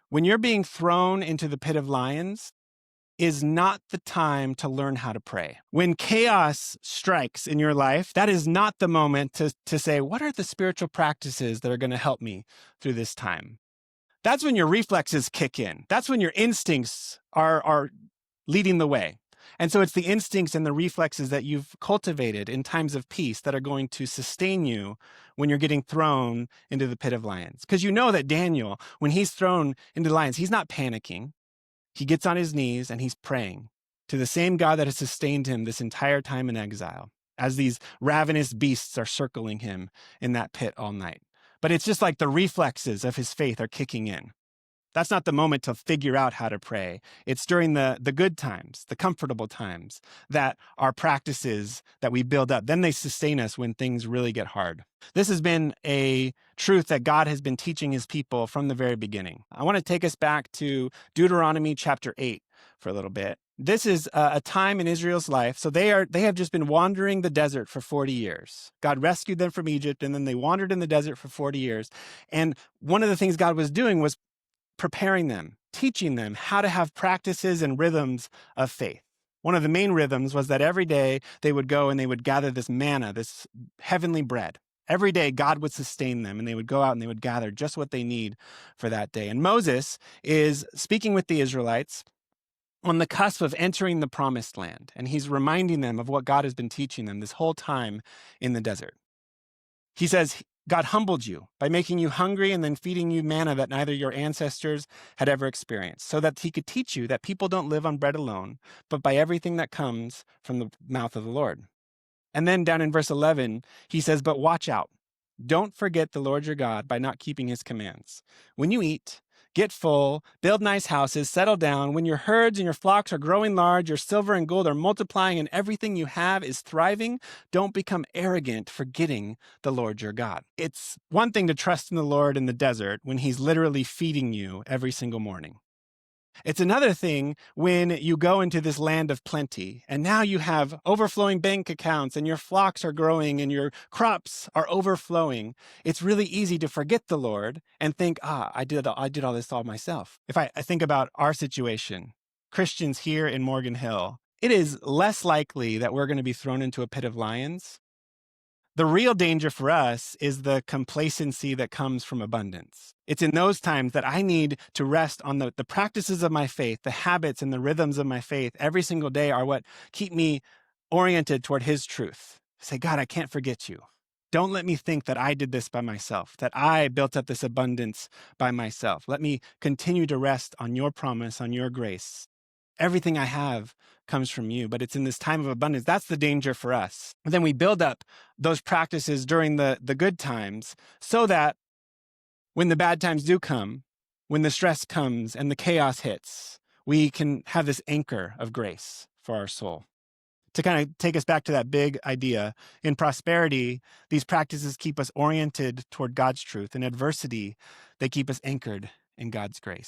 When you're being thrown into the pit of lions is not the time to learn how to pray. When chaos strikes in your life, that is not the moment to say, what are the spiritual practices that are going to help me through this time? That's when your reflexes kick in. That's when your instincts are leading the way. And so it's the instincts and the reflexes that you've cultivated in times of peace that are going to sustain you when you're getting thrown into the pit of lions. Because you know that Daniel, when he's thrown into the lions, he's not panicking. He gets on his knees and he's praying to the same God that has sustained him this entire time in exile, as these ravenous beasts are circling him in that pit all night. But it's just like the reflexes of his faith are kicking in. That's not the moment to figure out how to pray. It's during the good times, the comfortable times, that our practices that we build up, then they sustain us when things really get hard. This has been a truth that God has been teaching his people from the very beginning. I want to take us back to Deuteronomy chapter 8 for a little bit. This is a time in Israel's life. So they have just been wandering the desert for 40 years. God rescued them from Egypt, and then they wandered in the desert for 40 years. And one of the things God was doing was preparing them, teaching them how to have practices and rhythms of faith. One of the main rhythms was that every day they would go and they would gather this manna, this heavenly bread. Every day God would sustain them, and they would go out and they would gather just what they need for that day. And Moses is speaking with the Israelites on the cusp of entering the promised land, and he's reminding them of what God has been teaching them this whole time in the desert. He says, God humbled you by making you hungry and then feeding you manna that neither your ancestors had ever experienced, so that he could teach you that people don't live on bread alone, but by everything that comes from the mouth of the Lord. And then down in verse 11, he says, but watch out. Don't forget the Lord your God by not keeping his commands. When you eat, get full, build nice houses, settle down. When your herds and your flocks are growing large, your silver and gold are multiplying, and everything you have is thriving, don't become arrogant, forgetting the Lord your God. It's one thing to trust in the Lord in the desert when he's literally feeding you every single morning. It's another thing when you go into this land of plenty and now you have overflowing bank accounts and your flocks are growing and your crops are overflowing. It's really easy to forget the Lord and think, I did all this all myself. If I think about our situation, Christians here in Morgan Hill, it is less likely that we're going to be thrown into a pit of lions. The real danger for us is the complacency that comes from abundance. It's in those times that I need to rest on the practices of my faith, the habits and the rhythms of my faith every single day are what keep me oriented toward his truth. Say, God, I can't forget you. Don't let me think that I did this by myself, that I built up this abundance by myself. Let me continue to rest on your promise, on your grace. Everything I have comes from you, but it's in this time of abundance. That's the danger for us. And then we build up those practices during the good times so that when the bad times do come, when the stress comes and the chaos hits, we can have this anchor of grace for our soul. To kind of take us back to that big idea, in prosperity, these practices keep us oriented toward God's truth. In adversity, they keep us anchored in God's grace.